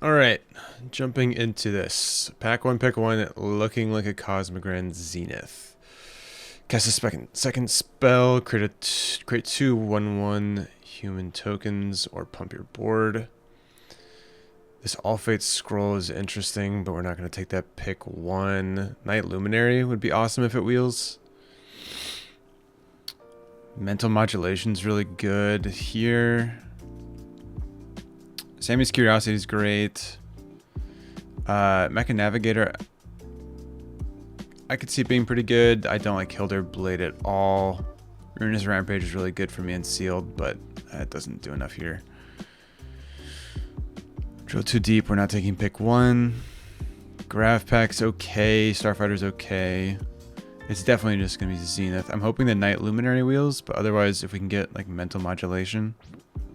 All right, jumping into this. Pack one, pick one, looking like a Cosmogrand Zenith. Cast a second spell, create 2/1/1 human tokens, or pump your board. This All Fate scroll is interesting, but we're not going to take that. Pick one. Night Luminary would be awesome if it wheels. Mental Modulation is really good here. Sammy's Curiosity is great. Mecha Navigator, I could see it being pretty good. I don't like Hilder Blade at all. Ruinous Rampage is really good for me in Sealed, but that doesn't do enough here. Drill too deep, we're not taking pick one. Grav Pack's okay. Starfighter's okay. It's definitely just going to be Zenith. I'm hoping the Night Luminary wheels, but otherwise, if we can get like Mental Modulation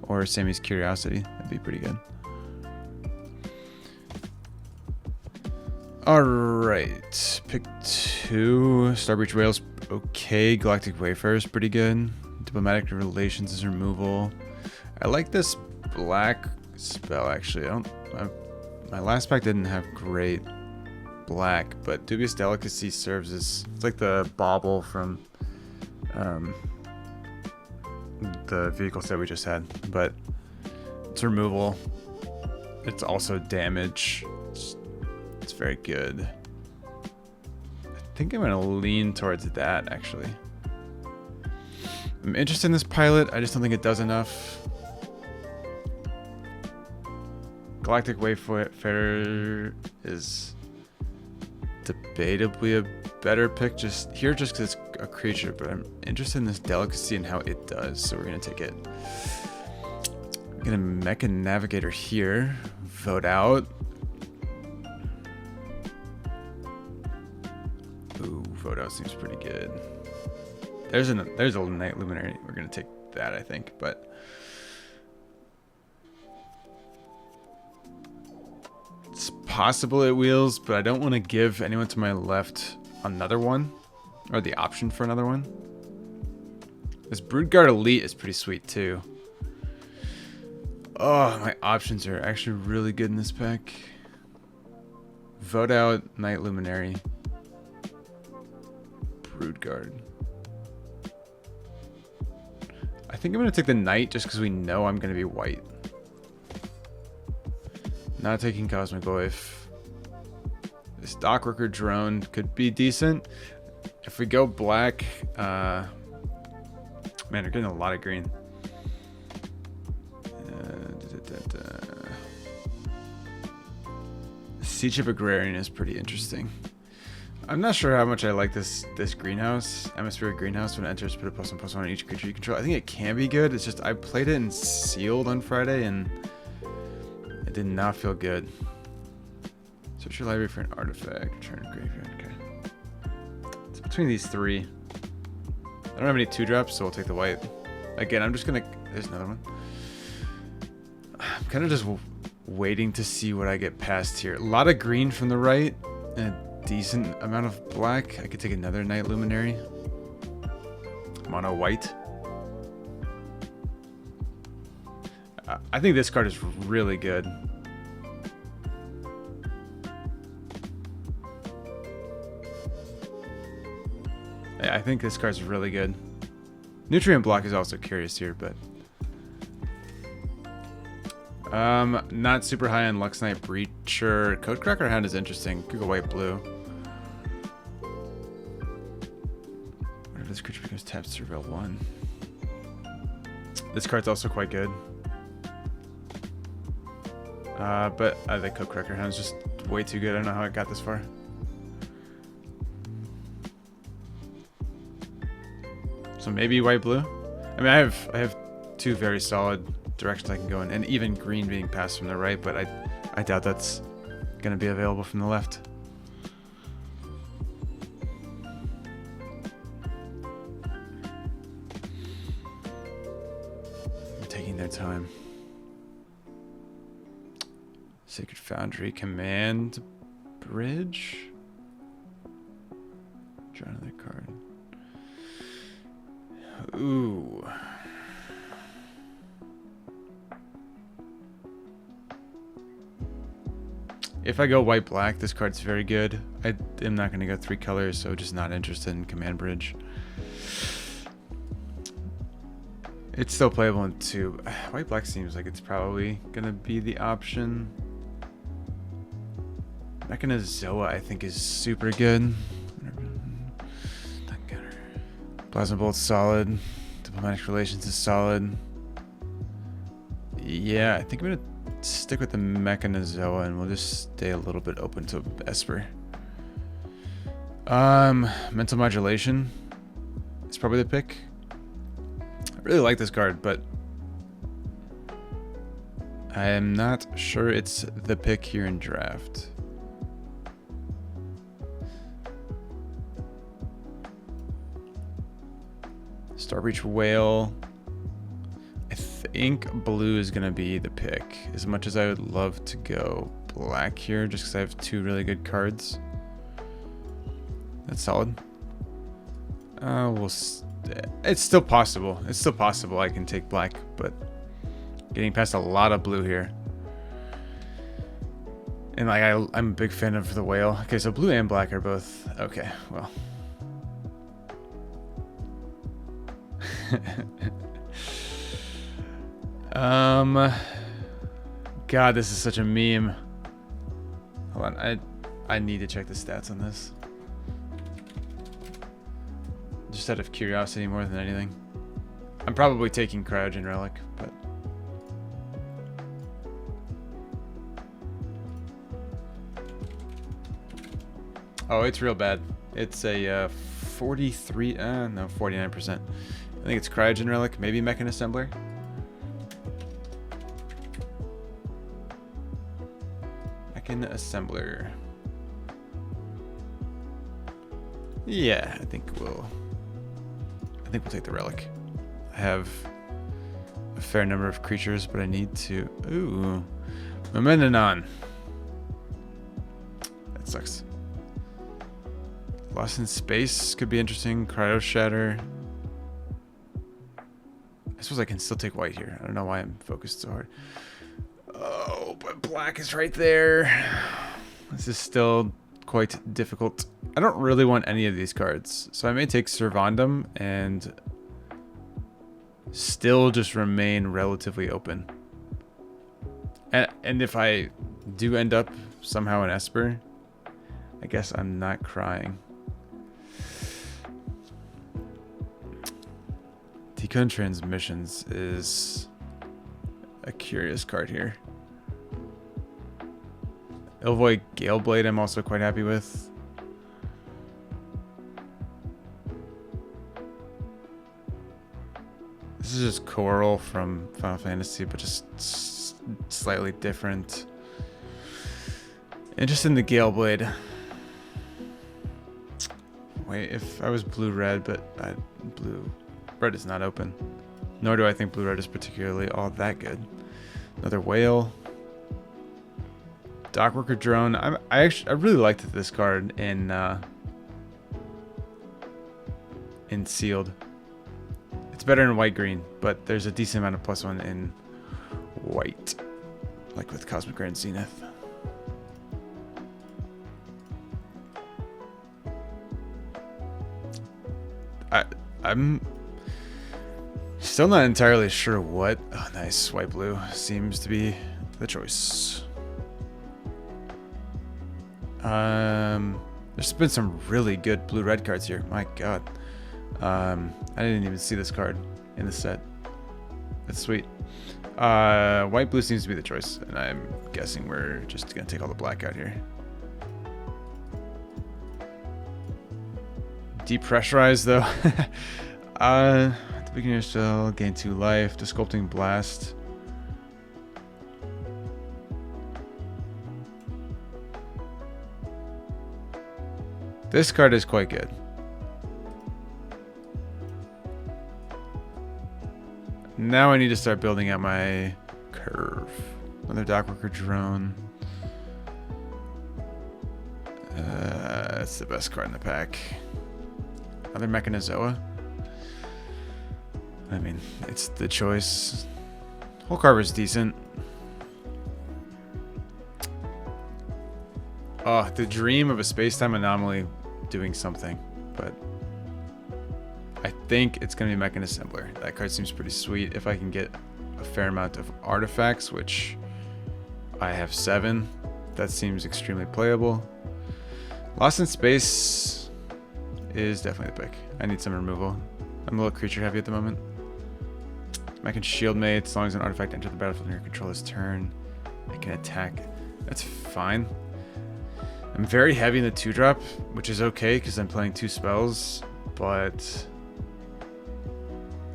or Sammy's Curiosity, that'd be pretty good. Alright, pick two. Starbreach Whale's okay. Galactic Wayfarer's pretty good. Diplomatic Relations is removal. I like this black spell actually. My last pack didn't have great black, but Dubious Delicacy serves as, it's like the bauble from the vehicle set we just had, but it's removal. It's also damage. It's very good. I think I'm gonna lean towards that actually. I'm interested in this pilot. I just don't think it does enough. Galactic Wayfarer is debatably a better pick just because it's a creature, but I'm interested in this delicacy and how it does, so we're gonna take it. I'm gonna Mecha Navigator here. Vote out. Ooh, vote out seems pretty good. There's a Night Luminary. We're gonna take that, I think, but it's possible it wheels, but I don't want to give anyone to my left another one, or the option for another one. This Broodguard Elite is pretty sweet too. Oh, my options are actually really good in this pack. Vote out Night Luminary. Broodguard. I think I'm going to take the Knight just because we know I'm going to be white. Not taking Cosmic Goyf. This Dockworker Drone could be decent. If we go black, man, we're getting a lot of green. Sea Chip Agrarian is pretty interesting. I'm not sure how much I like this greenhouse. Atmospheric greenhouse. When it enters, put a +1/+1 on each creature you control. I think it can be good. It's just I played it in Sealed on Friday and it did not feel good. Search your library for an artifact. Return graveyard. Okay. It's between these three. I don't have any 2-drops, so we'll take the white. Again, I'm just gonna. There's another one. I'm kind of just waiting to see what I get past here. A lot of green from the right and a decent amount of black. I could take another Night Luminary. Mono white. I think this card is really good. Yeah, I think this card's really good. Nutrient Block is also curious here, but not super high on Lux Knight Breacher. Codecracker Hound is interesting. Could go white blue. Whenever this creature becomes tapped, surveil 1. This card's also quite good. But I think Codecracker Hound is just way too good. I don't know how it got this far. So maybe white blue. I mean, I have two very solid directions I can go in, and even green being passed from the right, but I doubt that's gonna be available from the left. I'm taking their time. Sacred Foundry Command Bridge. Draw another card. Ooh. If I go white-black, this card's very good. I am not going to go 3 colors, so just not interested in Command Bridge. It's still playable in 2. White-black seems like it's probably going to be the option. Mechanizoa, I think, is super good. Plasma Bolt's solid. Diplomatic Relations is solid. Yeah, I think I'm going to stick with the Mechanizoa and we'll just stay a little bit open to Esper. Mental Modulation is probably the pick. I really like this card, but I am not sure it's the pick here in draft. Starbreach Whale. I think blue is going to be the pick. As much as I would love to go black here, just because I have 2 really good cards. That's solid. It's still possible. It's still possible I can take black, but getting past a lot of blue here. And like I'm a big fan of the whale. Okay, so blue and black are both okay. Well. God, this is such a meme. Hold on, I need to check the stats on this. Just out of curiosity more than anything. I'm probably taking Cryogen Relic, but oh, it's real bad. It's a 43, no, 49%. I think it's Cryogen Relic, maybe Mechan Assembler. Mechan Assembler. Yeah, I think we'll take the Relic. I have a fair number of creatures, but I need to. Ooh, Momenanon. That sucks. Lost in Space could be interesting. Cryo Shatter. I suppose I can still take white here. I don't know why I'm focused so hard. Oh, but black is right there. This is still quite difficult. I don't really want any of these cards, so I may take Servandum and still just remain relatively open. And if I do end up somehow in Esper, I guess I'm not crying. Decode Transmissions is a curious card here. Ilvoy Galeblade I'm also quite happy with. This is just Coral from Final Fantasy, but just slightly different. Interested in the Galeblade. Wait, if I was blue-red, but blue-red is not open. Nor do I think blue-red is particularly all that good. Another whale. Dockworker Drone. I really liked this card in Sealed. It's better in white-green, but there's a decent amount of +1 in white, like with Cosmogrand Zenith. I'm still not entirely sure what. Oh, nice. White-blue seems to be the choice. There's been some really good blue-red cards here. My God. I didn't even see this card in the set. That's sweet. White-blue seems to be the choice, and I'm guessing we're just gonna take all the black out here. Depressurize though. At the beginning of spell, gain 2 life. The Sculpting Blast. This card is quite good. Now I need to start building out my curve. Another Dockworker Drone. That's the best card in the pack. Another Mechanizoa. I mean, it's the choice. Whole Carver's decent. Oh, the dream of a space-time anomaly doing something, but I think it's going to be Mechan Assembler. That card seems pretty sweet. If I can get a fair amount of artifacts, which I have 7, that seems extremely playable. Lost in Space is definitely the pick. I need some removal. I'm a little creature heavy at the moment. Mechan Shieldmate, as long as an artifact enters the battlefield in your controller's turn, I can attack. That's fine. I'm very heavy in the 2-drop, which is okay because I'm playing 2 spells, but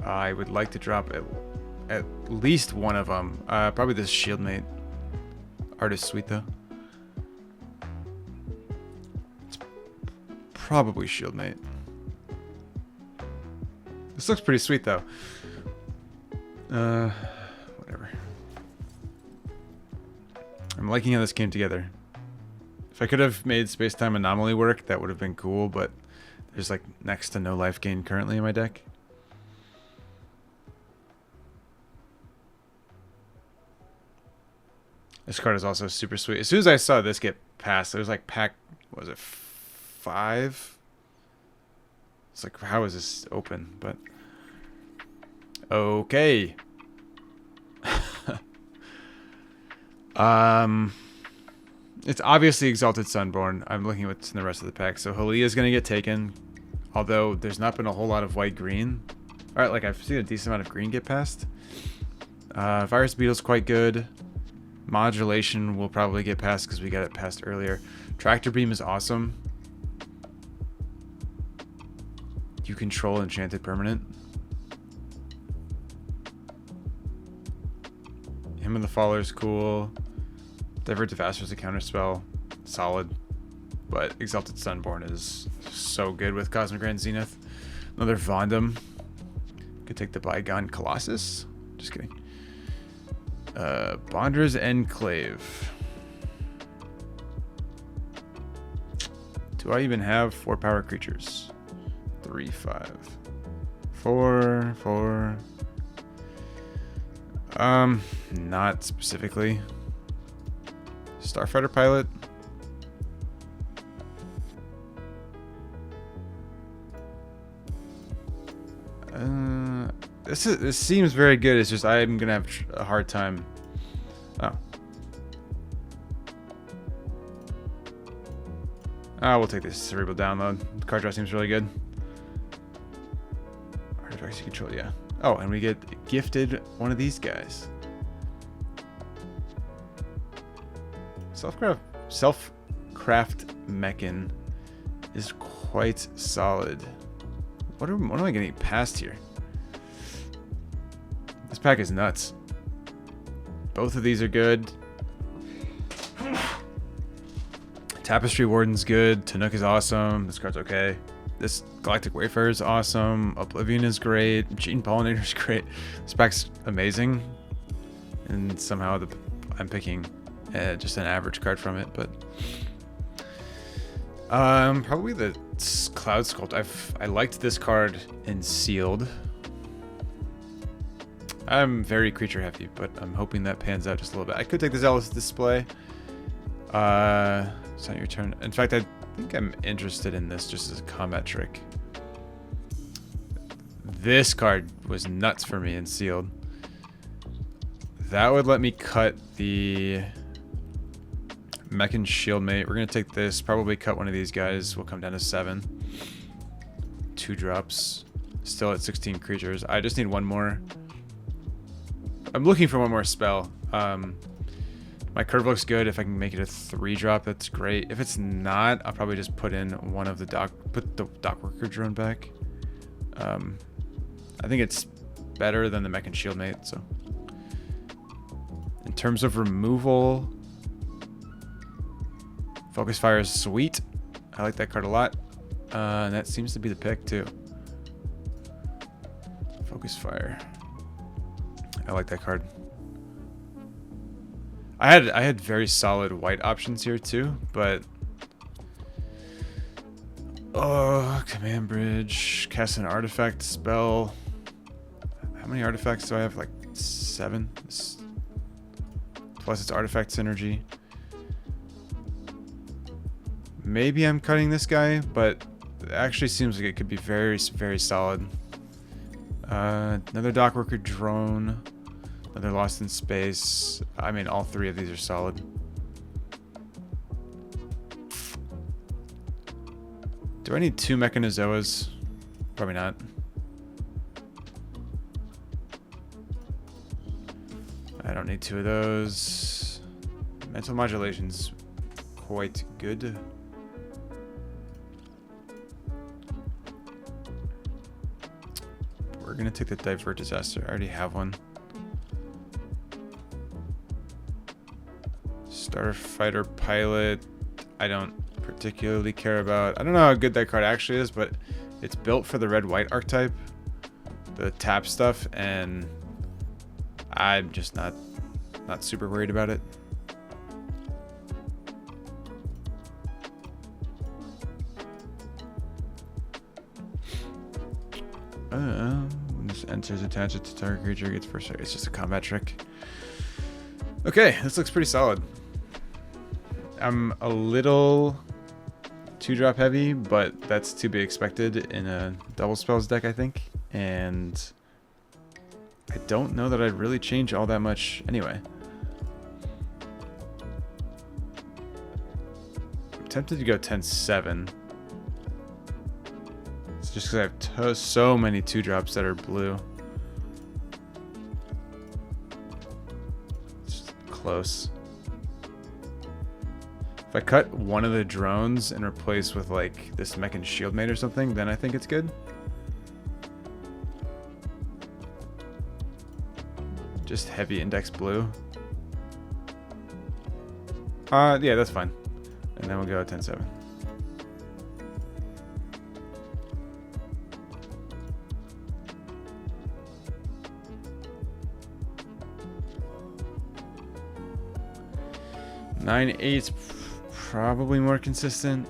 I would like to drop at least one of them. Probably this Shieldmate. Art is sweet though. It's probably Shieldmate. This looks pretty sweet though. Whatever. I'm liking how this came together. If I could have made Space-Time Anomaly work, that would have been cool, but there's like next to no life gain currently in my deck. This card is also super sweet. As soon as I saw this get passed, it was like pack, what was it, 5? It's like, how is this open? But okay. It's obviously Exalted Sunborn. I'm looking at what's in the rest of the pack. So Halia is going to get taken, although there's not been a whole lot of white-green. All right, like I've seen a decent amount of green get passed. Virus Beetle's quite good. Modulation will probably get passed because we got it passed earlier. Tractor Beam is awesome. You control Enchanted Permanent. Hymn of the Faller is cool. Divert Devastator is a counterspell. Solid. But Exalted Sunborn is so good with Cosmogrand Zenith. Another Vondum. Could take the Bygone Colossus. Just kidding. Bonder's Enclave. Do I even have 4 power creatures? 3, 5. 4, 4. Not specifically. Starfighter Pilot. This seems very good. It's just I'm gonna have a hard time. Oh. We'll take this Cerebral Download. The card draw seems really good. Artifacts you control, yeah. Oh, and we get gifted one of these guys. Self-craft Mechan is quite solid. What am I getting past here? This pack is nuts. Both of these are good. Tapestry Warden's good. Tanook is awesome. This card's okay. This Galactic Wayfarer is awesome. Oblivion is great. Gene Pollinator is great. This pack's amazing. And somehow I'm picking just an average card from it, but probably the Cloud Sculpt. I liked this card in Sealed. I'm very creature heavy, but I'm hoping that pans out just a little bit. I could take the Zealous Display. It's not your turn. In fact, I think I'm interested in this just as a combat trick. This card was nuts for me in Sealed. That would let me cut the Mechan Shieldmate. We're going to take this, probably cut one of these guys. We'll come down to 7. 2 drops. Still at 16 creatures. I just need one more. I'm looking for one more spell. My curve looks good. If I can make it a 3-drop, that's great. If it's not, I'll probably just put in one of the put the Dockworker drone back. I think it's better than the Mechan Shieldmate. So, in terms of removal, Focus Fire is sweet. I like that card a lot. And that seems to be the pick too. Focus Fire. I like that card. I had very solid white options here too, but Command Bridge, cast an artifact spell. How many artifacts do I have? Like 7. Plus it's artifact synergy. Maybe I'm cutting this guy, but it actually seems like it could be very, very solid. Another dockworker drone. Another Lost in Space. I mean, all three of these are solid. Do I need 2 Mechanozoas? Probably not. I don't need 2 of those. Mental modulation's quite good. We're gonna take the Divert Disaster. I already have one. Starfighter Pilot. I don't particularly care about. I don't know how good that card actually is, but it's built for the red-white archetype, the tap stuff, and I'm just not super worried about it. When this enters, attach it to target creature, gets first strike. It's just a combat trick. Okay, this looks pretty solid. I'm a little 2-drop heavy, but that's to be expected in a double spells deck, I think. And I don't know that I'd really change all that much anyway. I'm tempted to go 10-7. It's just because I have so many 2-drops that are blue. It's close. If I cut one of the drones and replace with like this Mech and Shield Mate or something, then I think it's good. Just heavy index blue. Yeah, that's fine. And then we'll go 10-7. Nine eight's probably more consistent.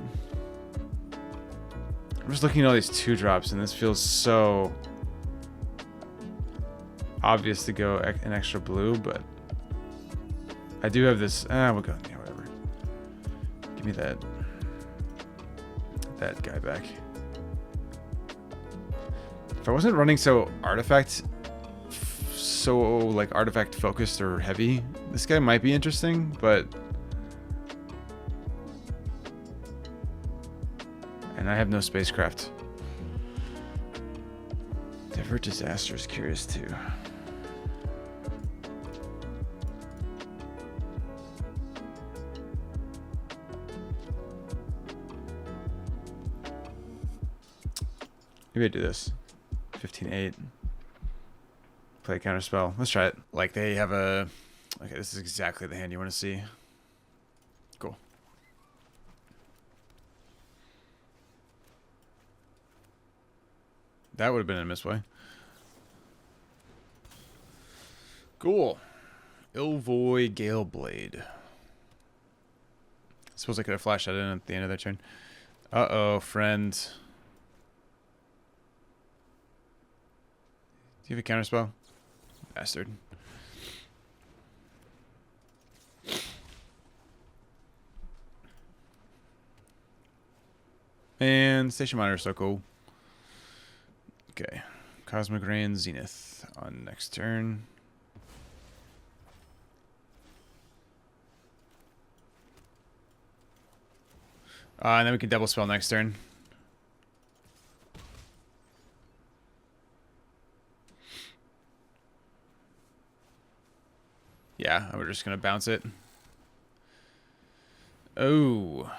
I'm just looking at all these 2-drops, and this feels so obvious to go an extra blue, but I do have this. We'll go. Yeah, whatever. Give me that guy back. If I wasn't running so artifact focused or heavy, this guy might be interesting, but. And I have no spacecraft. Divert Disaster is curious too. Maybe I do this. 15-8. Play a counterspell. Let's try it. Like they have a... Okay, this is exactly the hand you want to see. Cool. That would have been a misplay. Cool. Ilvoy Galeblade. I suppose I could have flashed that in at the end of their turn. Uh-oh, friend. Do you have a counterspell? Bastard. And Station Monitor is so cool. Okay, Cosmogrand Zenith on next turn. And then we can double spell next turn. Yeah, we're just gonna bounce it. Oh.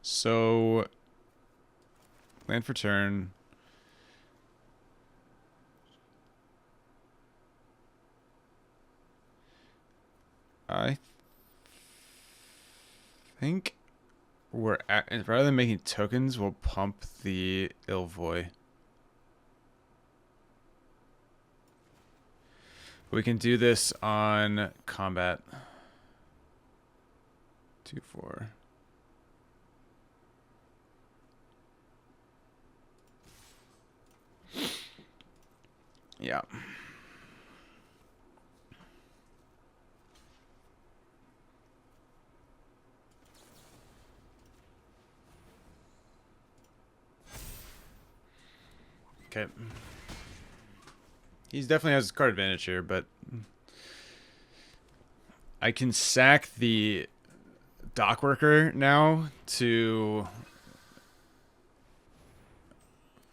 So, land for turn. I think we're at, rather than making tokens, we'll pump the Ilvoy. We can do this on combat. 2-4. Yeah. Okay. He definitely has card advantage here, but I can sack the dock worker now to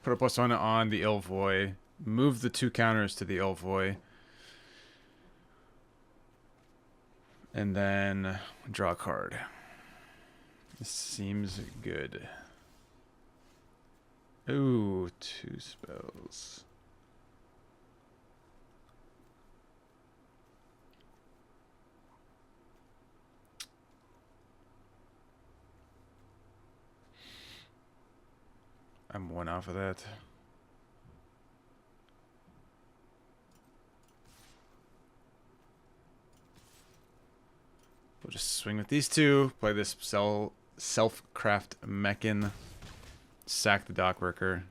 put a +1 on the Ilvoy, move the 2 counters to the Ilvoy, and then draw a card. This seems good. Ooh, 2 spells. I'm 1 off of that. We'll just swing with these 2, play this self-craft mechan, sack the dock worker,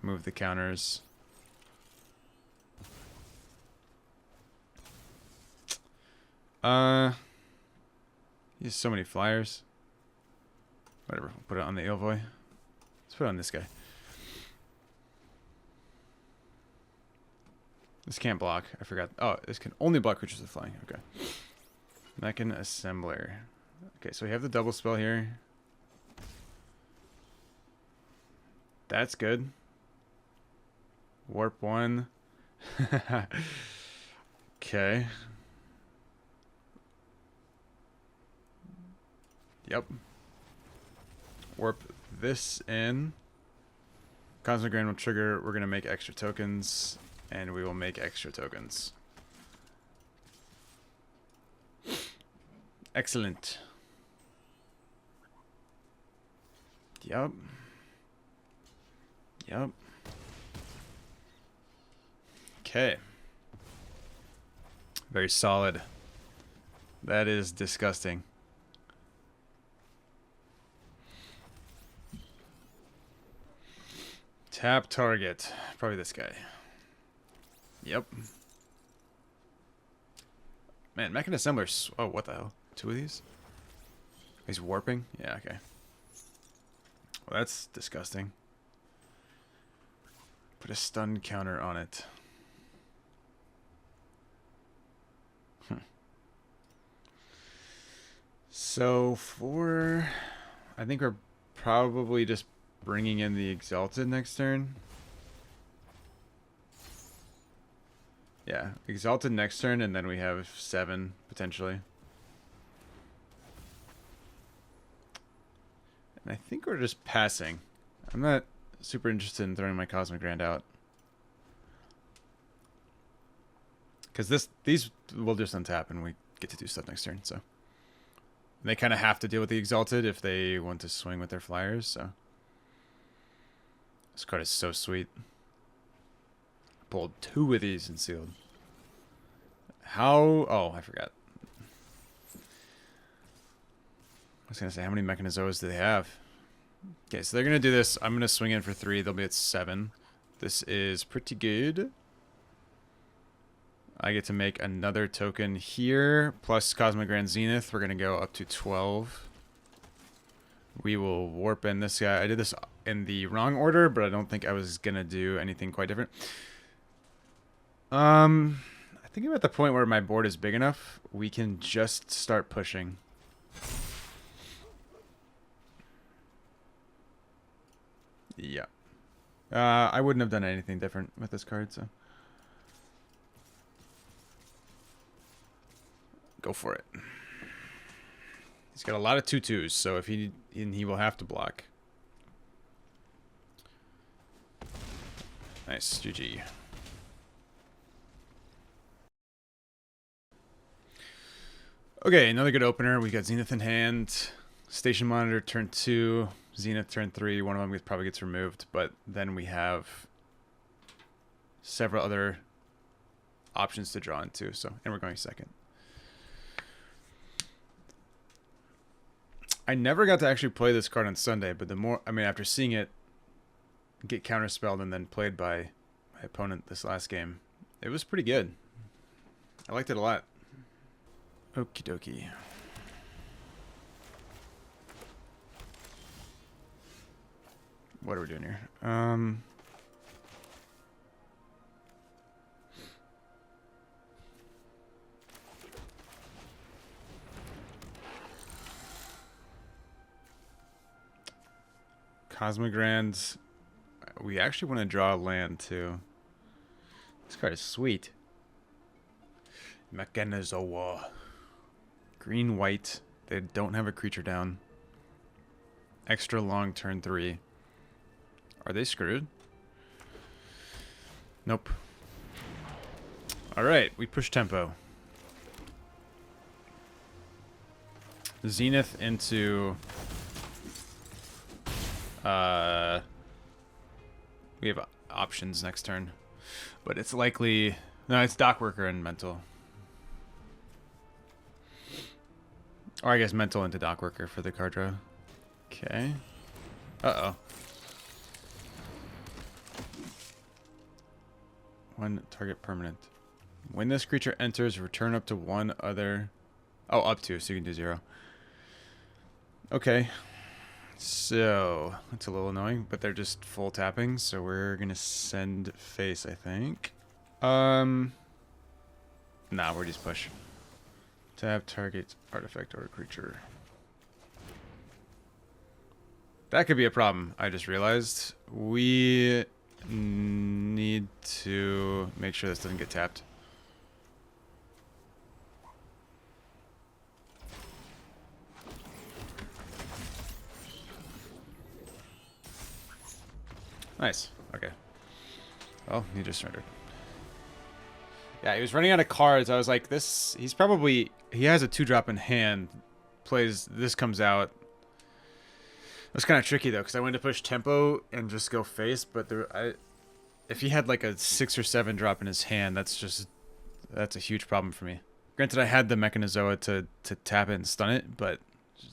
move the counters. Use so many flyers. Whatever, we'll put it on the Ilvoy. Let's put it on this guy. This can't block. I forgot. Oh, this can only block creatures with flying. Okay. Mechan Assembler. Okay, so we have the double spell here. That's good. Warp 1. Okay. Yep. Warp this in. Cosmogrand will trigger. We're going to make extra tokens. And we will make extra tokens. Excellent. Yep. Yep. Okay. Very solid. That is disgusting. Tap target. Probably this guy. Yep. Man, Mechan Assembler. Oh, what the hell? 2 of these? He's warping? Yeah, okay. Well, that's disgusting. Put a stun counter on it. So for... I think we're probably just bringing in the Exalted next turn. Yeah, Exalted next turn, and then we have 7, potentially. And I think we're just passing. I'm not super interested in throwing my Cosmogrand out. Because these will just untap, and we get to do stuff next turn, so... They kind of have to deal with the Exalted if they want to swing with their flyers, so... This card is so sweet. Pulled 2 of these and sealed. How? Oh, I forgot. I was going to say, how many Mechanizoas do they have? Okay, so they're going to do this. I'm going to swing in for 3. They'll be at 7. This is pretty good. I get to make another token here. Plus Cosmogrand Zenith. We're going to go up to 12. We will warp in this guy. I did this in the wrong order, but I don't think I was going to do anything quite different. I think I'm at the point where my board is big enough. We can just start pushing. Yeah. I wouldn't have done anything different with this card, so. Go for it. He's got a lot of 2/2s, so if he will have to block. Nice, GG. Okay, another good opener. We got Zenith in hand. Station Monitor turn 2. Zenith turn 3. One of them probably gets removed, but then we have several other options to draw into. So, and we're going second. I never got to actually play this card on Sunday, but the more, I mean, after seeing it get counterspelled and then played by my opponent this last game, it was pretty good. I liked it a lot. Okie dokie. What are we doing here? Cosmogrand. We actually want to draw land too. This card is sweet. Mechanizoa. Green, white. They don't have a creature down. Extra long turn 3. Are they screwed? Nope. Alright, we push tempo. Zenith into... we have options next turn. But it's likely... No, it's Dockworker and Mental. Or I guess Mental into Dockworker for the card draw. Okay. Uh-oh. One target permanent. When this creature enters, return up to one other... Oh, up to, so you can do 0. Okay. So, that's a little annoying, but they're just full tapping, so we're gonna send face, I think. Nah, we're just push. Tap, target, artifact, or creature. That could be a problem, I just realized. We need to make sure this doesn't get tapped. Nice. Okay. Well, he just surrendered. Yeah, he was running out of cards. I was like, this... He's probably... He has a 2-drop in hand. Plays... This comes out. It was kind of tricky, though, because I wanted to push tempo and just go face, but there... If he had, like, a 6 or 7 drop in his hand, that's just... That's a huge problem for me. Granted, I had the Mechanizoa to tap it and stun it, but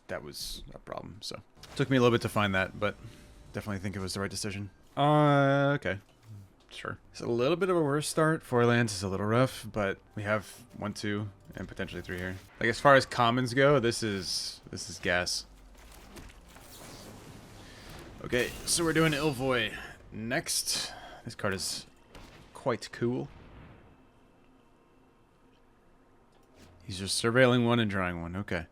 that was a problem, so... It took me a little bit to find that, but definitely think it was the right decision. Okay. Sure. It's a little bit of a worse start. 4 lands is a little rough, but we have 1, 2, and potentially 3 here. Like, as far as commons go, this is gas. Okay, so we're doing Ilvoy next. This card is quite cool. He's just surveilling 1 and drawing 1. Okay.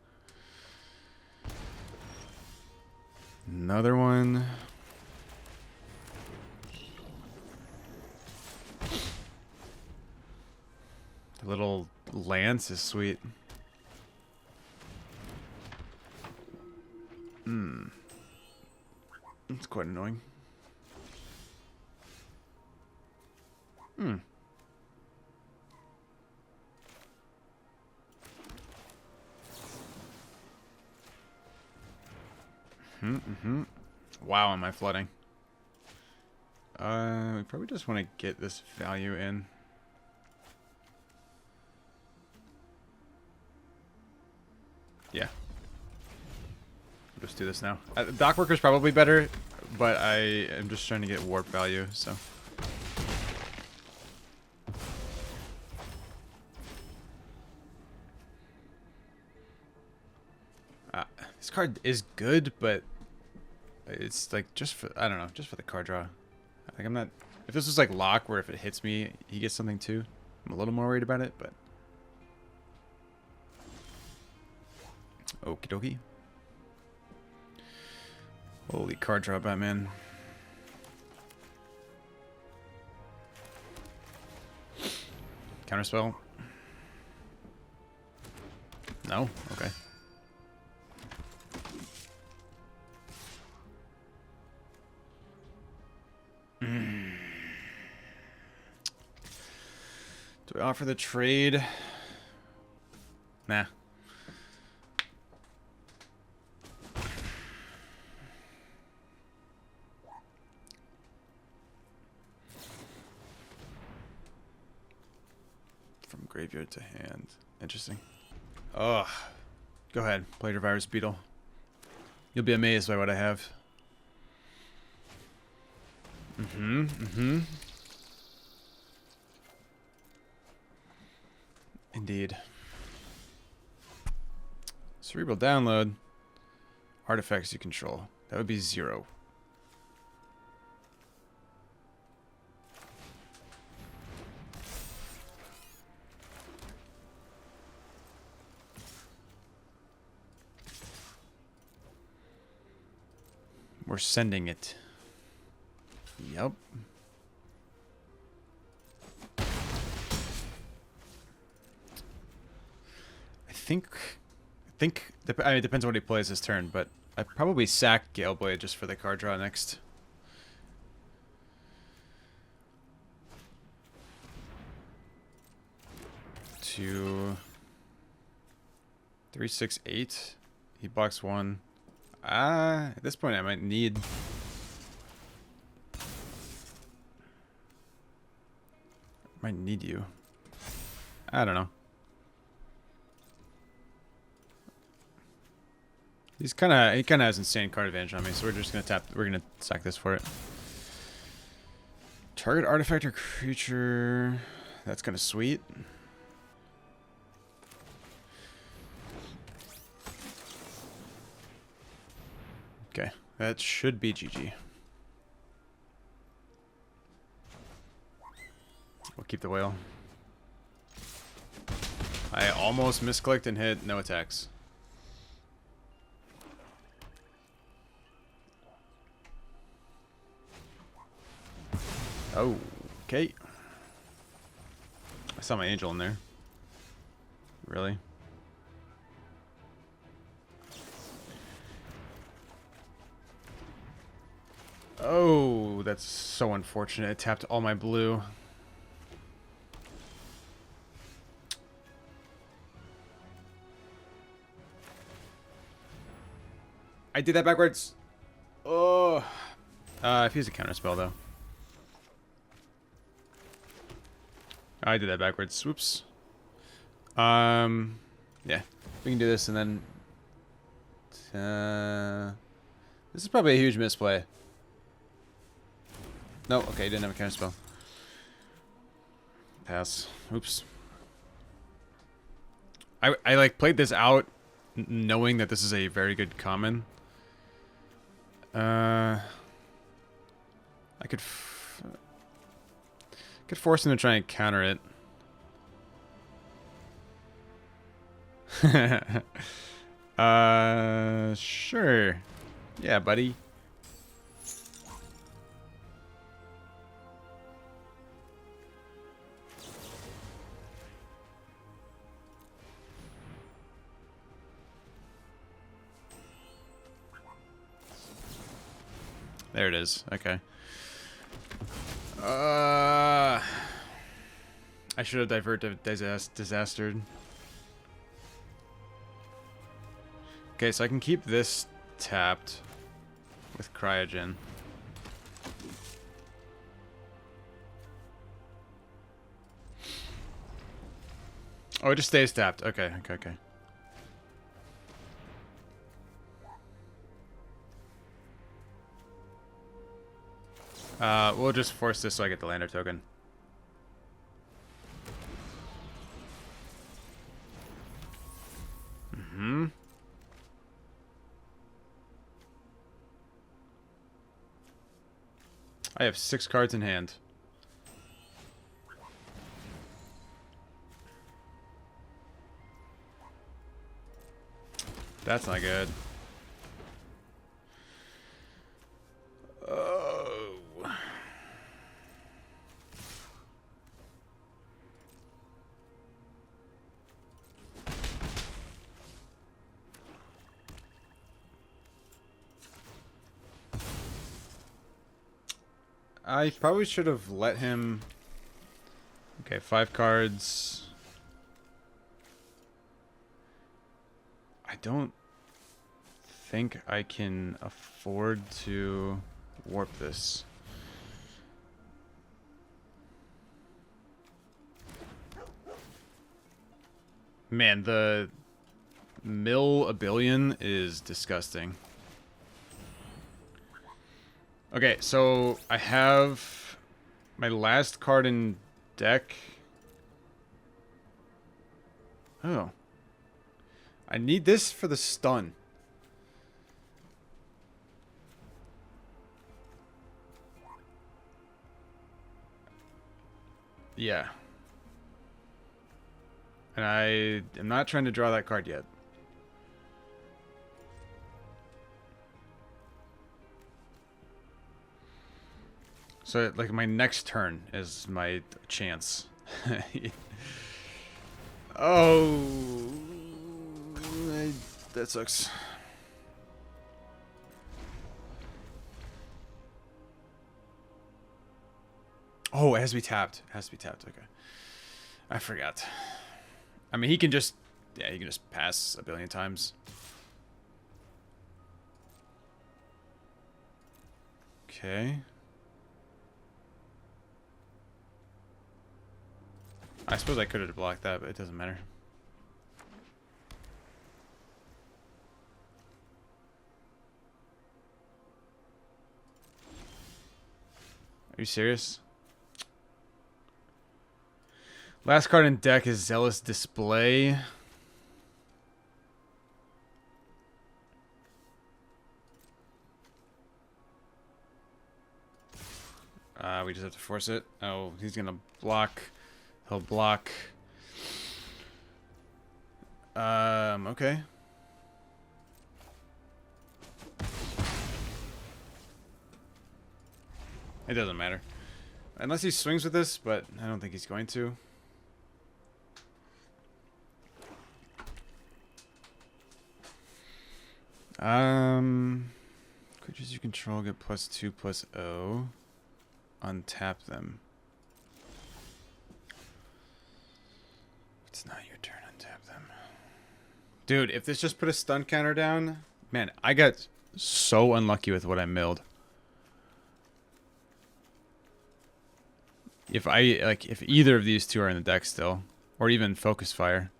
Another one. The little lance is sweet. It's quite annoying. Wow, am I flooding? We probably just want to get this value in. Yeah. Just do this now. Dockworker's probably better, but I am just trying to get warp value, so. This card is good, but it's like just for, I don't know, just for the card draw. Like, I'm not, if this was like lock where if it hits me, he gets something too, I'm a little more worried about it, but. Okie dokie. Holy card draw, Batman. Counterspell? No? Okay. Do I offer the trade? Nah. From graveyard to hand. Interesting. Ugh. Go ahead. Play your Virus Beetle. You'll be amazed by what I have. Indeed. Cerebral download. Artifacts you control. That would be 0. We're sending it. Yep. I mean, it depends on what he plays this turn, but I'd probably sack Galeblade just for the card draw next. Two, 3, 6, 8. He blocks 1. At this point I might need you. I don't know. He kind of has insane card advantage on me, so we're just gonna tap. We're gonna sack this for it. Target artifact or creature. That's kind of sweet. Okay, that should be GG. We'll keep the whale. I almost misclicked and hit no attacks. Oh, okay. I saw my angel in there. Really? Oh, that's so unfortunate. It tapped all my blue. I did that backwards. Oh. I've used a counter spell though. I did that backwards. Whoops. Yeah. We can do this and then... this is probably a huge misplay. No, okay, didn't have a counter spell. Pass. Oops. I like played this out knowing that this is a very good common. I could force him to try and counter it. Sure. Yeah, buddy. There it is. Okay. I should have disastered. Okay, so I can keep this tapped with Cryogen. Oh, it just stays tapped. Okay. We'll just force this so I get the lander token. I have 6 cards in hand. That's not good. Oh. I probably should have let him... Okay, 5 cards. I don't think I can afford to warp this. Man, the mill a billion is disgusting. Okay, so I have my last card in deck. Oh. I need this for the stun. Yeah. And I am not trying to draw that card yet. So, like, my next turn is my chance. Oh, that sucks. Oh, it has to be tapped. It has to be tapped. Okay. I forgot. I mean, he can just... Yeah, he can just pass a billion times. Okay. I suppose I could have blocked that, but it doesn't matter. Are you serious? Last card in deck is Zealous Display. We just have to force it. Oh, he's gonna block. He'll block. Okay. It doesn't matter. Unless he swings with this, but I don't think he's going to. Creatures you control get +2/+0. Untap them. It's not your turn, untap them. Dude, if this just put a stun counter down, man, I got so unlucky with what I milled. If if either of these two are in the deck still, or even Focus Fire.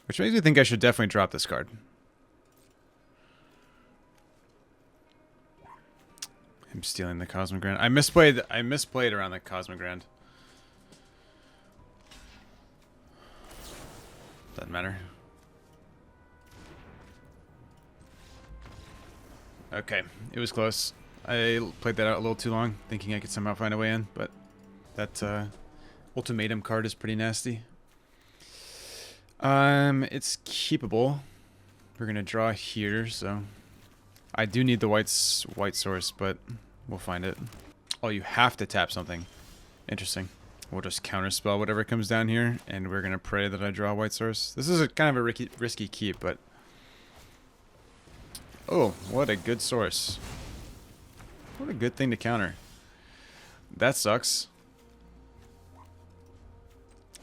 Which makes me think I should definitely drop this card. I'm stealing the Cosmogrand. I misplayed around the Cosmogrand. Doesn't matter. Okay, it was close. I played that out a little too long, thinking I could somehow find a way in, but that ultimatum card is pretty nasty. It's keepable. We're gonna draw here, so I do need the white source, but we'll find it. Oh, you have to tap something. Interesting. We'll just counterspell whatever comes down here, and we're gonna pray that I draw a white source. This is kind of a risky keep, but oh, what a good source! What a good thing to counter. That sucks.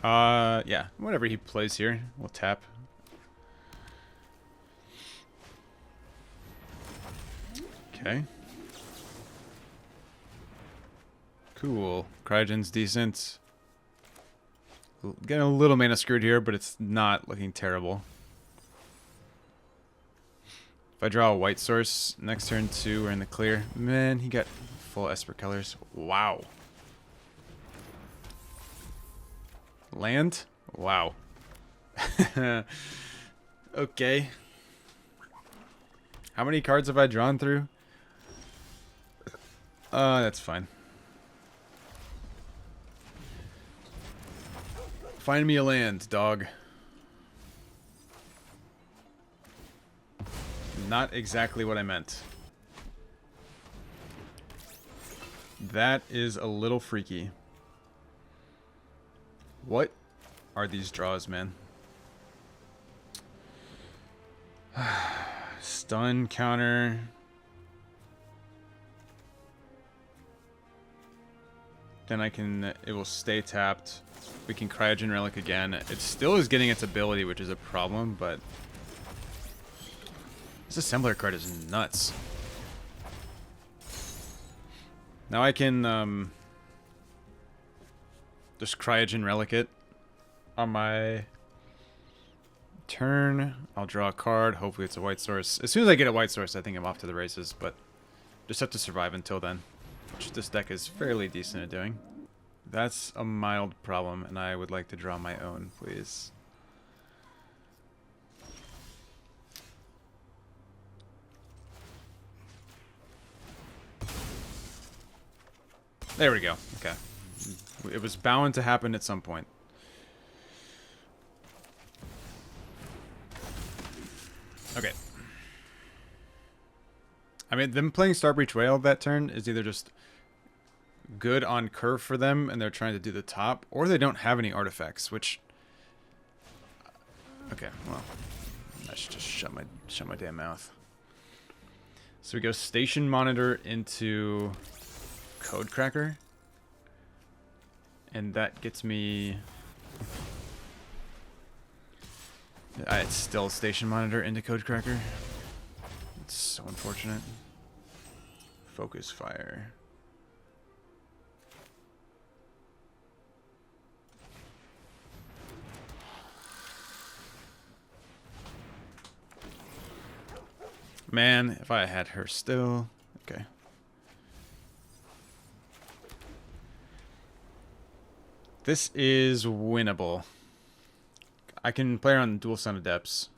Yeah, whatever he plays here, we'll tap. Okay. Cool. Cryogen's decent. Getting a little mana screwed here, but it's not looking terrible. If I draw a white source, next turn 2, we're in the clear. Man, he got full Esper colors. Wow. Land? Wow. Okay. How many cards have I drawn through? That's fine. Find me a land, dog. Not exactly what I meant. That is a little freaky. What are these draws, man? Stun counter. Then it will stay tapped. We can Cryogen Relic again. It still is getting its ability, which is a problem, but this assembler card is nuts. Now I can just Cryogen Relic it on my turn. I'll draw a card. Hopefully it's a white source. As soon as I get a white source, I think I'm off to the races, but just have to survive until then, which this deck is fairly decent at doing. That's a mild problem, and I would like to draw my own, please. There we go. Okay. It was bound to happen at some point. Okay. I mean, them playing Starbreach Whale that turn is either just good on curve for them and they're trying to do the top, or they don't have any artifacts, which... Okay, well, I should just shut my damn mouth. So we go Station Monitor into Code Cracker. And that gets me... It's still Station Monitor into Code Cracker. It's so unfortunate. Focus Fire. Man, if I had her still... Okay. This is winnable. I can play her on Dual Sun Adepts.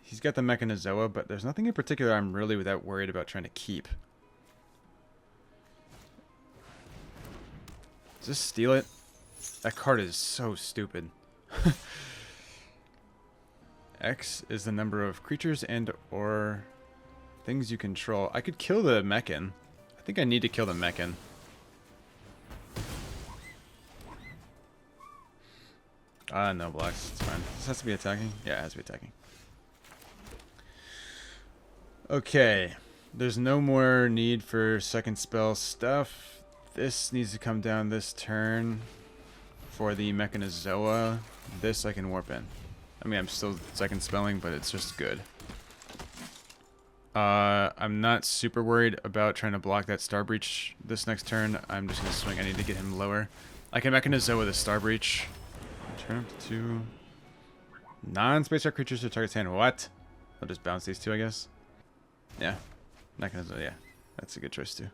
He's got the Mechanozoa, but there's nothing in particular I'm really that worried about trying to keep. Just steal it. That card is so stupid. X is the number of creatures and or things you control. I could kill the Mechan. I think I need to kill the Mechan. No blocks. It's fine. This has to be attacking? Yeah, it has to be attacking. Okay. There's no more need for second spell stuff. This needs to come down this turn for the Mechanozoa. This I can warp in. I mean, I'm still second spelling, but it's just good. I'm not super worried about trying to block that Star Breach this next turn. I'm just going to swing. I need to get him lower. I can Mechanozoa with a Star Breach. Turn up to 2. Non-space art creatures to target's hand. What? I'll just bounce these two, I guess. Yeah. Mechanozoa, yeah. That's a good choice, too.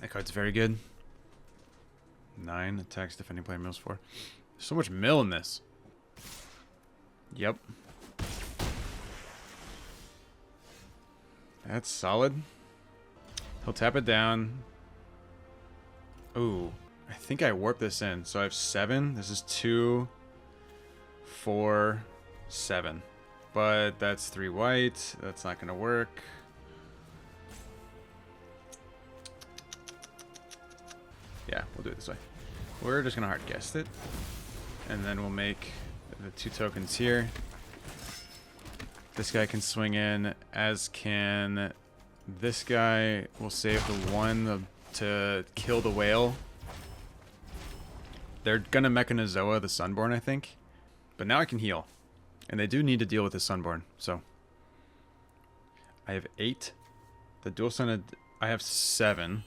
That card's very good. 9 attacks defending player mills 4. There's so much mill in this. Yep. That's solid. He'll tap it down. Ooh. I think I warped this in. So I have 7. This is 2, 4, 7. But that's 3 white. That's not going to work. Yeah, we'll do it this way. We're just going to hard guess it. And then we'll make the 2 tokens here. This guy can swing in, as can this guy. We'll save the 1 to kill the whale. They're going to Mechanozoa the Sunborn, I think. But now I can heal. And they do need to deal with the Sunborn. So I have 8. The Dual Sun... I have 7.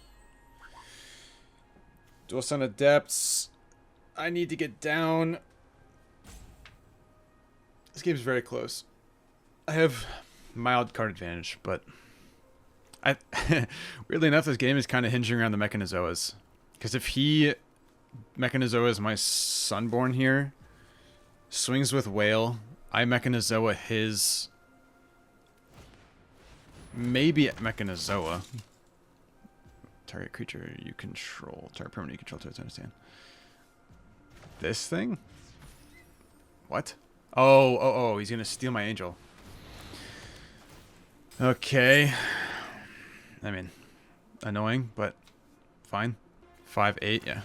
Dual Sun Adepts. I need to get down. This game's very close. I have mild card advantage, but weirdly enough, this game is kind of hinging around the Mechanozoas. Because if he Mechanozoas my Sunborn here, swings with Whale, I Mechanozoa his, maybe Mechanozoa. Target creature you control. Target permanent you control to understand. This thing? What? Oh, he's gonna steal my angel. Okay. I mean, annoying, but fine. 5/8, yeah.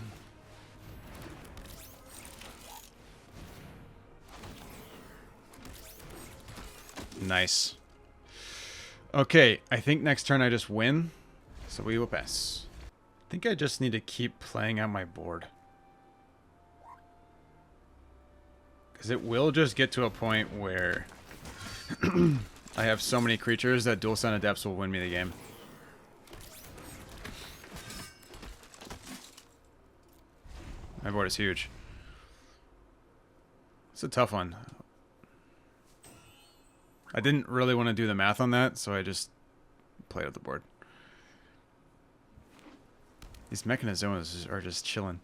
Nice. Okay, I think next turn I just win, so we will pass. I think I just need to keep playing out my board. Because it will just get to a point where I have so many creatures that Dual Sun Adepts will win me the game. My board is huge. It's a tough one. I didn't really want to do the math on that, so I just played with the board. These Mechanozoas are just chilling.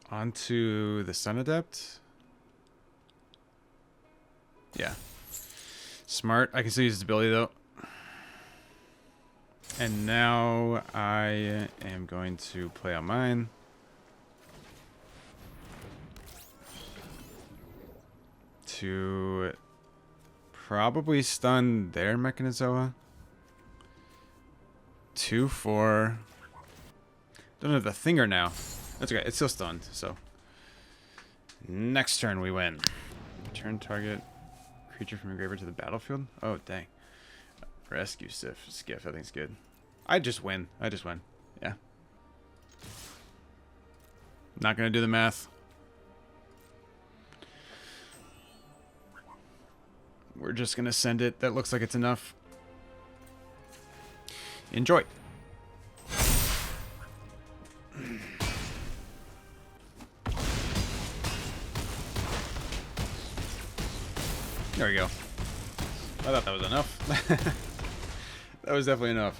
Onto the Sun Adept. Yeah. Smart. I can still use his ability, though. And now I am going to play on mine. To probably stun their Mechanizoa. 2-4. Don't have the Thinger now. That's okay. It's still stunned, so. Next turn we win. Return target creature from your graveyard to the battlefield. Oh, dang. Rescue Skiff. I think it's good. I just win. Yeah. Not going to do the math. We're just going to send it. That looks like it's enough. Enjoy. There we go. I thought that was enough. That was definitely enough.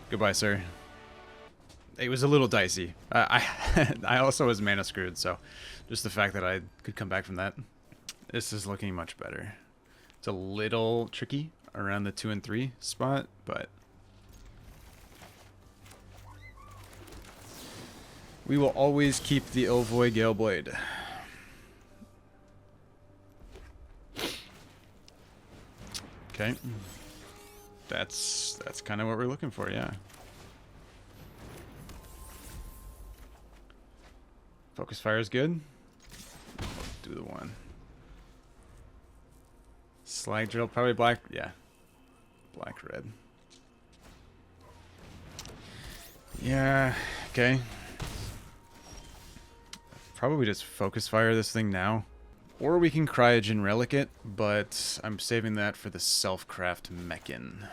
Goodbye, sir. It was a little dicey. I also was mana screwed, so just the fact that I could come back from that. This is looking much better. It's a little tricky around the 2 and 3 spot, but we will always keep the Ilvoy Galeblade. Okay. That's kind of what we're looking for, yeah. Focus fire is good. Do the one. Slag drill, probably black. Yeah. Black, red. Yeah. Okay. Probably just focus fire this thing now. Or we can Cryogen Relic it, but I'm saving that for the self-craft Mechan.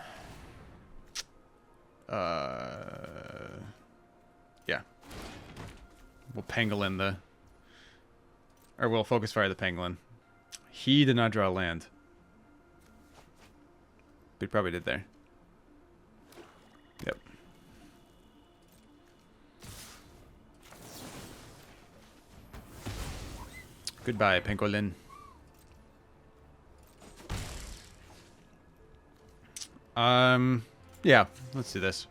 Yeah. We'll Pangolin the... Or we'll focus fire the Pangolin. He did not draw land. But he probably did there. Yep. Goodbye, Pangolin. Yeah, let's do this.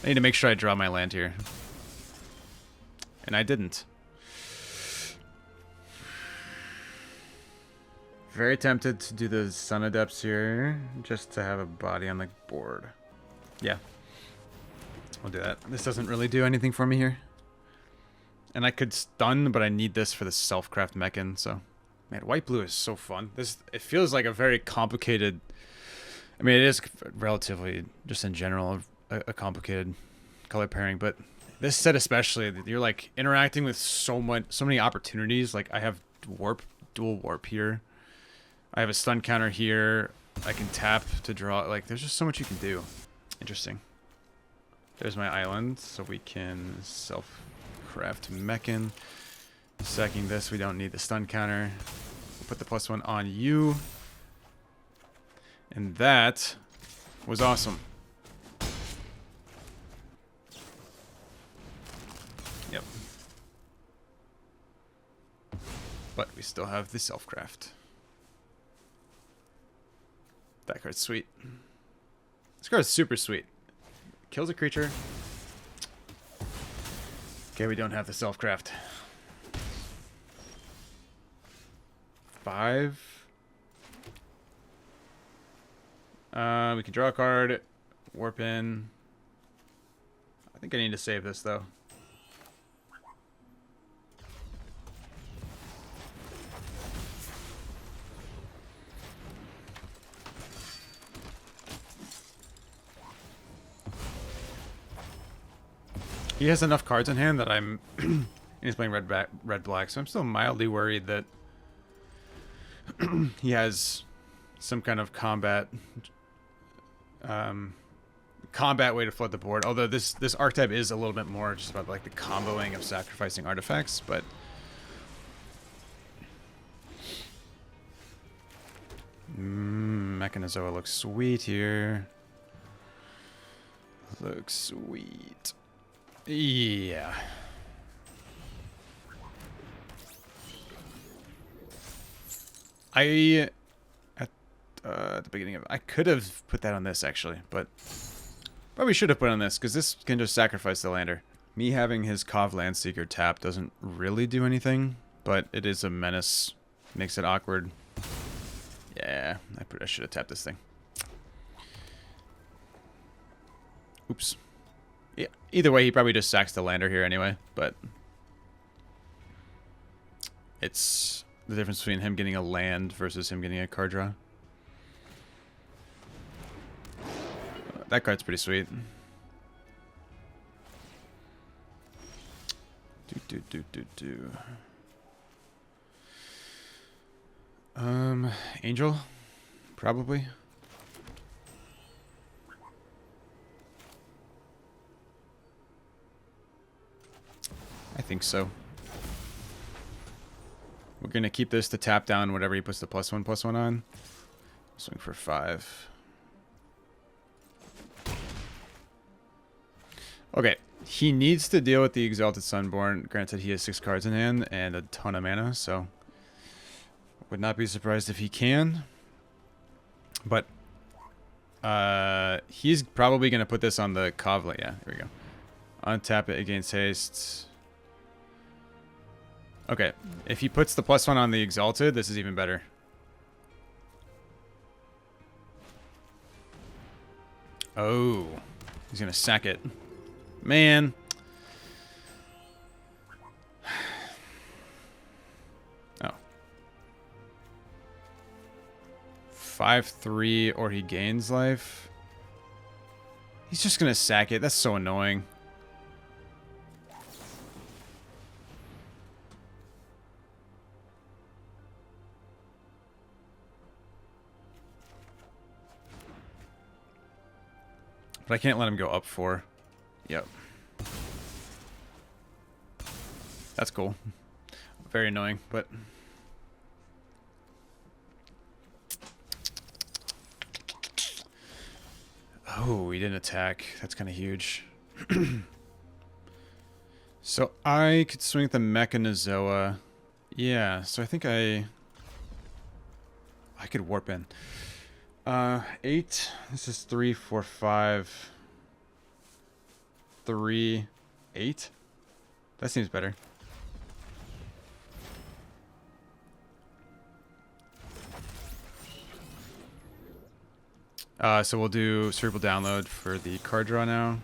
I need to make sure I draw my land here. And I didn't. Very tempted to do the Sun Adepts here, just to have a body on the board. Yeah. I'll do that. This doesn't really do anything for me here. And I could stun, but I need this for the self-craft Mechan, so... Man, white-blue is so fun. It feels like a very complicated... I mean, it is relatively, just in general, a complicated color pairing, but this set especially, you're like interacting with so many opportunities. Like I have dual warp here. I have a stun counter here. I can tap to draw. Like there's just so much you can do. Interesting. There's my island, so we can self-craft Mechan. Sacking this, we don't need the stun counter. We'll put the +1 on you. And that was awesome. Yep. But we still have the self-craft. That card's sweet. This card's super sweet. Kills a creature. Okay, we don't have the self-craft. 5. We can draw a card, warp in. I think I need to save this though. He has enough cards in hand that I'm... He's playing red-black, so I'm still mildly worried that he has some kind of combat way to flood the board. Although this archetype is a little bit more just about like the comboing of sacrificing artifacts, but Mechanizoa looks sweet here. Looks sweet. Yeah. at the beginning of... I could have put that on this, actually, but probably should have put on this, because this can just sacrifice the lander. Me having his Kov Landseeker tap doesn't really do anything, but it is a menace. Makes it awkward. Yeah, I should have tapped this thing. Oops. Yeah, either way, he probably just sacks the lander here anyway, but it's the difference between him getting a land versus him getting a card draw. That card's pretty sweet. Angel? Probably. I think so. We're gonna keep this to tap down whatever he puts the +1/+1 on. Swing for 5. Okay, he needs to deal with the Exalted Sunborn. Granted, he has 6 cards in hand and a ton of mana, so would not be surprised if he can. But he's probably gonna put this on the Kavla. Yeah, here we go. Untap it against haste. Okay, if he puts the +1 on the Exalted, this is even better. Oh, he's gonna sack it. Man. Oh. 5/3 or he gains life. He's just gonna sack it. That's so annoying. But I can't let him go up 4. Yep. That's cool. Very annoying, but... Oh, he didn't attack. That's kind of huge. So I could swing at the Mechanizoa. Yeah, so I think I could warp in. 8. This is 3, 4, 5. 3, 8. That seems better. So we'll do Cerebral Download for the card draw now.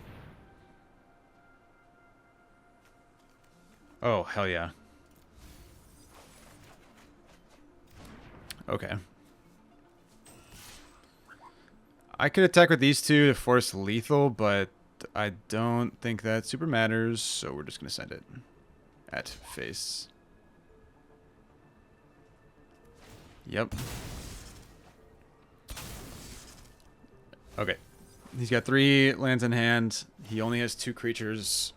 Oh, hell yeah. Okay. I could attack with these two to force lethal, but I don't think that super matters, so we're just going to send it at face. Yep. Okay. He's got 3 lands in hand. He only has 2 creatures.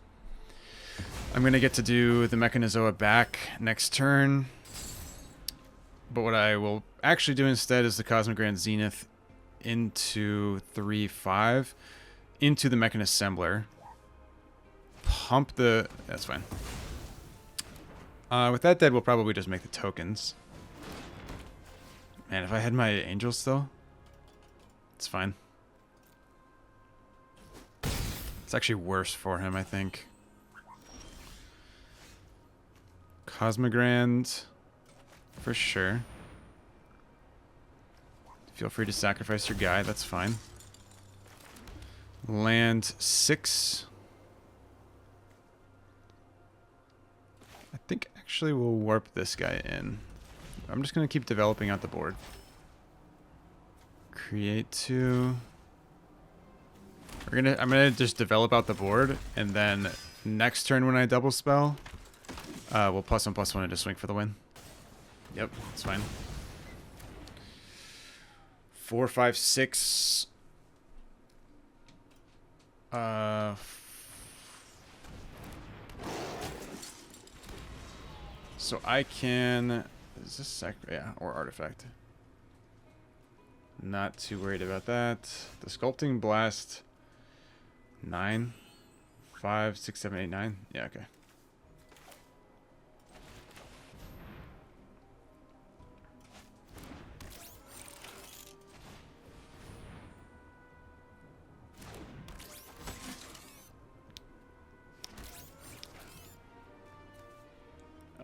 I'm going to get to do the Mechanizoa back next turn. But what I will actually do instead is the Cosmogrand Zenith into 3/5 into the Mechanassembler. Pump the... That's fine. With that dead, we'll probably just make the tokens. Man, if I had my angels still, it's fine. It's actually worse for him, I think. Cosmogrand, for sure. Feel free to sacrifice your guy, that's fine. Land 6. I think actually we'll warp this guy in. I'm just gonna keep developing out the board. Create 2. I'm gonna just develop out the board, and then next turn when I double spell, we'll +1/+1 and just swing for the win. Yep, it's fine. 4, 5, 6. So I can... Is this yeah, or artifact. Not too worried about that. The Sculpting Blast. 9. 5, 6, 7, 8, 9. Yeah, okay.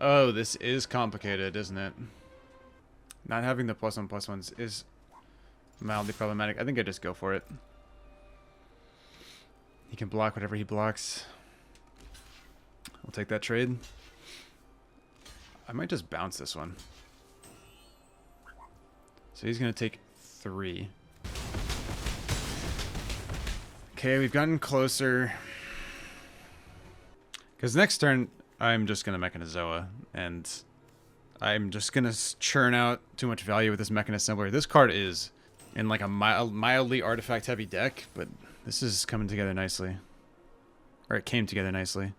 Oh, this is complicated, isn't it? Not having the +1/+1s is mildly problematic. I think I just go for it. He can block whatever he blocks. We'll take that trade. I might just bounce this one. So he's going to take 3. Okay, we've gotten closer. Because next turn, I'm just going to Mechanizoa, and I'm just going to churn out too much value with this Mechan Assembler. This card is in like a mildly artifact-heavy deck, but this is coming together nicely. Or it came together nicely.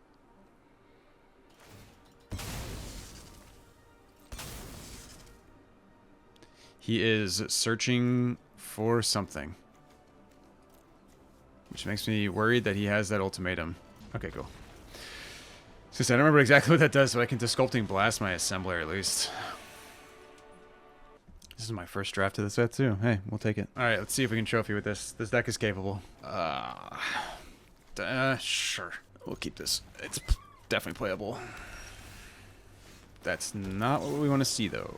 He is searching for something, which makes me worried that he has that ultimatum. Okay, cool. So I don't remember exactly what that does, so I can Sculpting Blast my Assembler at least. This is my first draft of the set too. Hey, we'll take it. All right, let's see if we can trophy with this. This deck is capable. Sure. We'll keep this. It's definitely playable. That's not what we want to see, though.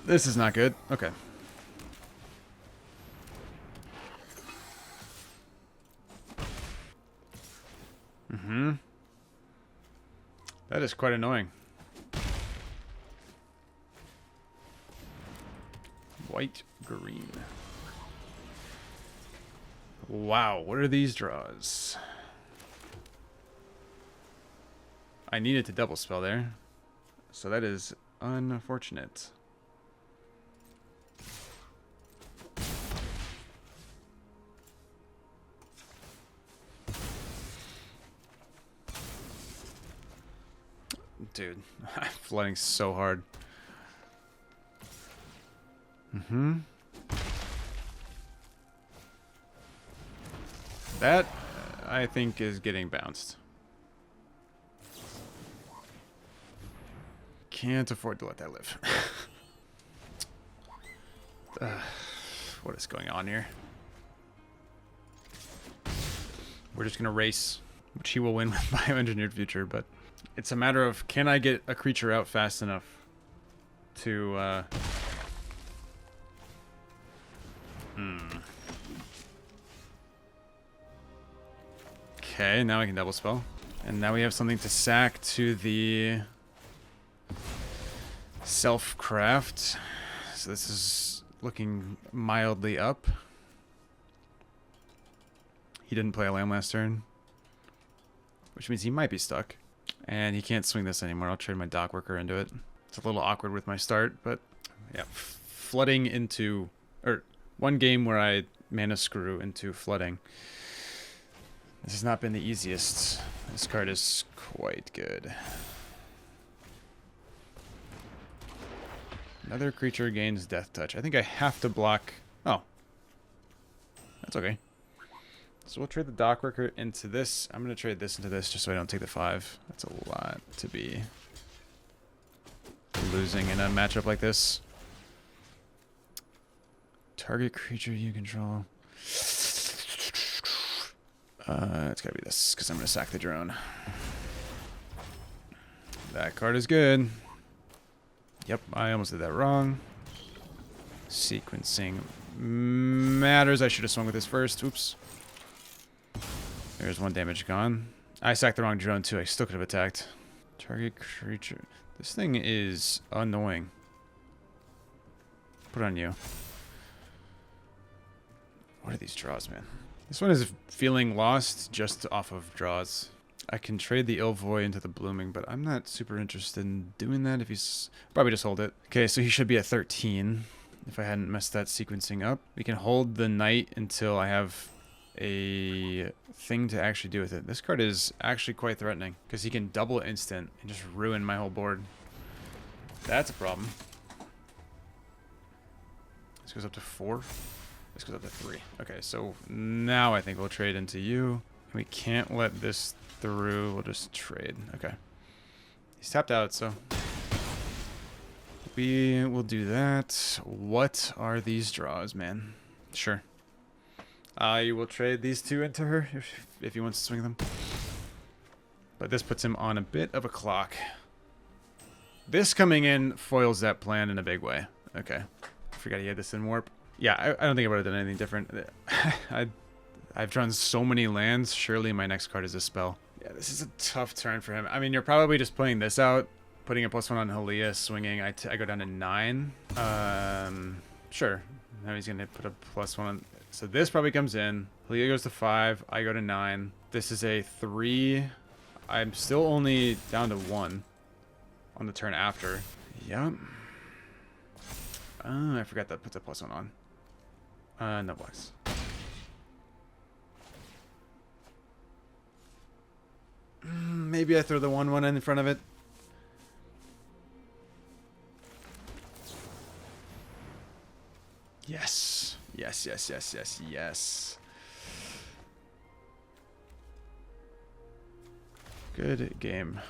This is not good. Okay. That is quite annoying. White, green. Wow, what are these draws? I needed to double spell there, so that is unfortunate. Dude, I'm flooding so hard. That, I think, is getting bounced. Can't afford to let that live. What is going on here? We're just going to race, which he will win with Bioengineered Future, but it's a matter of, can I get a creature out fast enough to, Okay, now I can double spell. And now we have something to sack to the self-craft. So this is looking mildly up. He didn't play a land last turn, which means he might be stuck. And he can't swing this anymore. I'll trade my dock worker into it. It's a little awkward with my start, but yeah, flooding into, or one game where I mana screw into flooding. This has not been the easiest. This card is quite good. Another creature gains Death Touch. I think I have to block. Oh. That's okay. So we'll trade the dock worker into this. I'm going to trade this into this just so I don't take the 5. That's a lot to be losing in a matchup like this. Target creature you control. It's got to be this because I'm going to sack the drone. That card is good. Yep, I almost did that wrong. Sequencing matters. I should have swung with this first. Oops. There's 1 damage gone. I sacked the wrong drone too. I still could have attacked. Target creature. This thing is annoying. Put it on you. What are these draws, man? This one is feeling lost just off of draws. I can trade the Ilvoy into the Blooming, but I'm not super interested in doing that. If he's probably just hold it. Okay, so he should be at 13 if I hadn't messed that sequencing up. We can hold the Knight until I have a thing to actually do with it. This card is actually quite threatening because he can double instant and just ruin my whole board. That's a problem. This goes up to 4. This goes up to 3. Okay, so now I think we'll trade into you. We can't let this through. We'll just trade. Okay. He's tapped out, so we will do that. What are these draws, man? Sure. I will trade these two into her if he wants to swing them. But this puts him on a bit of a clock. This coming in foils that plan in a big way. Okay. I forgot he had this in warp. Yeah, I don't think I would have done anything different. I've drawn so many lands. Surely my next card is a spell. Yeah, this is a tough turn for him. I mean, you're probably just playing this out, putting a +1 on Halia, swinging. I go down to 9. Sure. Now he's going to put a +1 on. So this probably comes in. Halia goes to 5. I go to 9. This is a 3. I'm still only down to 1 on the turn after. Yep. I forgot that puts a +1 on. No blocks. Maybe I throw the 1/1 in front of it. Yes. Yes, yes, yes, yes, yes. Good game.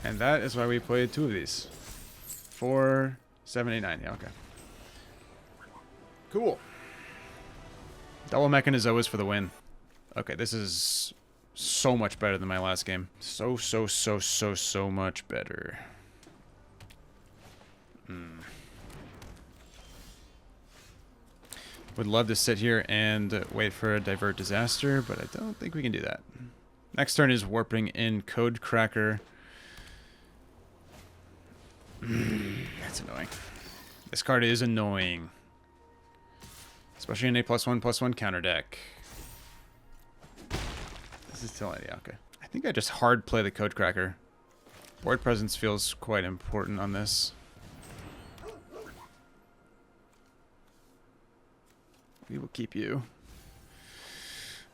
And that is why we played 2 of these. 4, 7, 8, 9. Yeah, okay. Cool. Double Mechanizoas for the win. Okay, this is so much better than my last game. So much better. Would love to sit here and wait for a Divert Disaster, but I don't think we can do that. Next turn is warping in Code Cracker. That's annoying. This card is annoying. Especially in a +1/+1 counter deck. This is still, yeah, okay. I think I just hard play the Code Cracker. Board presence feels quite important on this. We will keep you.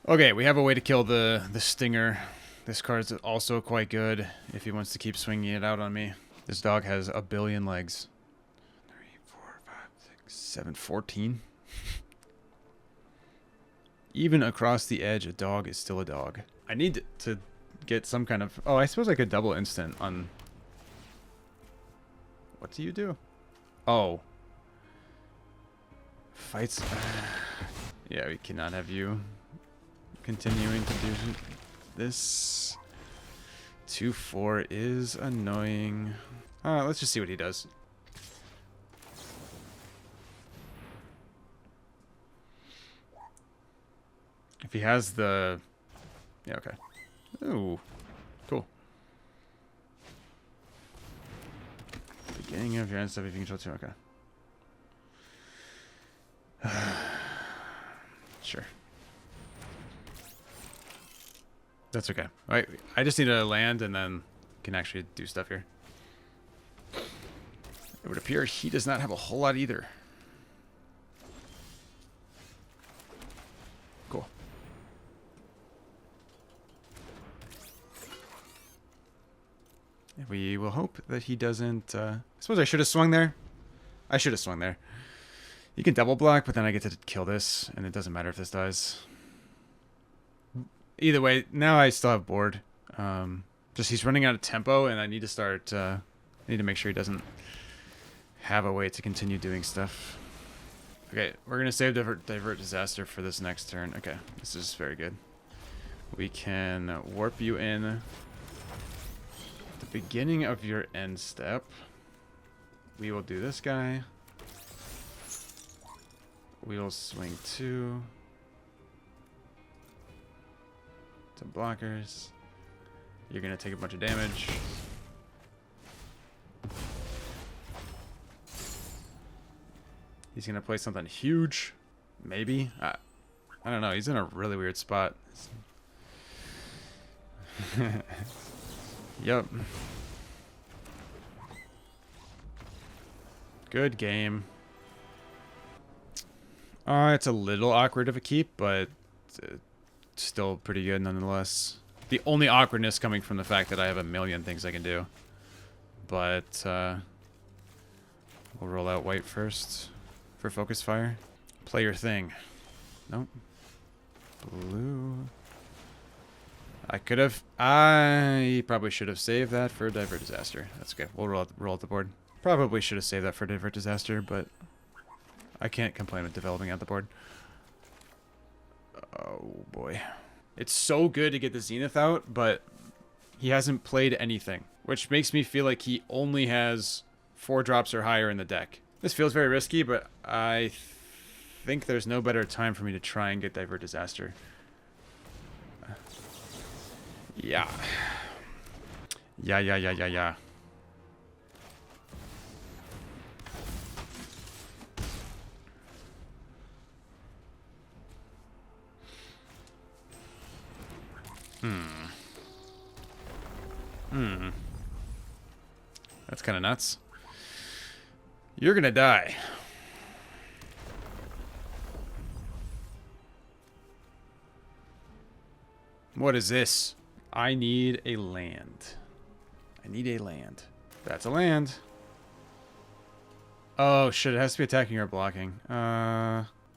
Okay, we have a way to kill the Stinger. This card's also quite good if he wants to keep swinging it out on me. This dog has a billion legs. 3, 4, 5, 6, 7, 14. Even across the edge, a dog is still a dog. I need to get some kind of... Oh, I suppose I could double instant on... What do you do? Oh. Fights... Yeah, we cannot have you continuing to do this. 2/4 is annoying. Let's just see what he does. If he has the... Yeah, okay. Ooh, cool. Beginning of your end step if you control 2, okay. Sure. That's okay. Alright, I just need to land and then can actually do stuff here. It would appear he does not have a whole lot either. Cool. We will hope that he doesn't... I suppose I should have swung there. I should have swung there. You can double block, but then I get to kill this, and it doesn't matter if this dies. Either way, now I still have board. Just he's running out of tempo, and I need to start... I need to make sure he doesn't have a way to continue doing stuff. Okay, we're going to save Divert Disaster for this next turn. Okay, this is very good. We can warp you in at the beginning of your end step. We will do this guy. We will swing 2. Some blockers. You're going to take a bunch of damage. He's going to play something huge. Maybe. I don't know. He's in a really weird spot. Yep. Good game. It's a little awkward of a keep, but still pretty good nonetheless. The only awkwardness coming from the fact that I have a million things I can do. But we'll roll out white first for focus fire. Play your thing. Nope. Blue. I probably should have saved that for Divert Disaster. That's okay. We'll roll out the board. Probably should have saved that for Divert Disaster, but I can't complain with developing out the board. boy. It's so good to get the Zenith out, but he hasn't played anything, which makes me feel like he only has 4 drops or higher in the deck. This feels very risky, but I think there's no better time for me to try and get Divert Disaster. Yeah. Yeah. That's kind of nuts. You're gonna die. What is this? I need a land. I need a land. That's a land. Oh shit, it has to be attacking or blocking.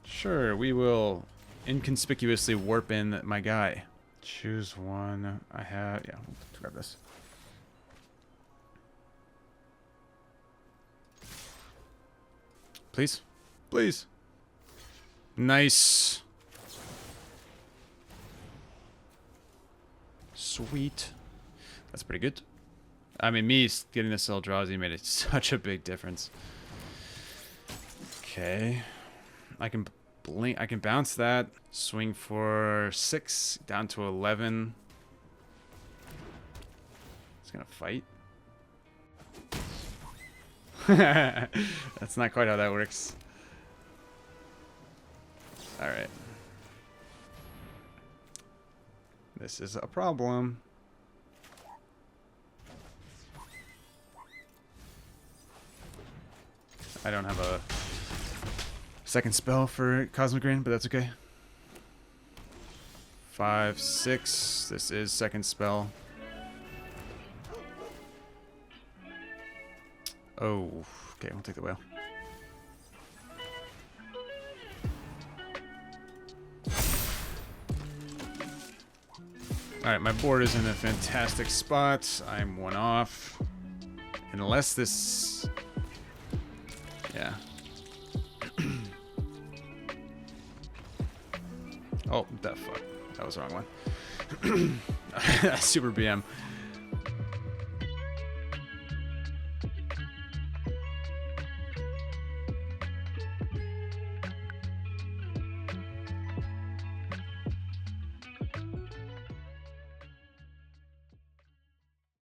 Sure, we will inconspicuously warp in my guy. Choose one. I have, yeah, let's grab this. Please. Please. Nice. Sweet. That's pretty good. I mean, me getting this Eldrazi made it such a big difference. Okay. I can blink. I can bounce that. Swing for 6 down to 11. It's gonna fight. That's not quite how that works. Alright. This is a problem. I don't have a second spell for Cosmogrand, but that's okay. 5, 6. This is second spell. Oh, okay, we'll take the whale. Alright, my board is in a fantastic spot. I'm 1 off. Unless this... Yeah. Oh, the fuck. That was the wrong one. Super BM.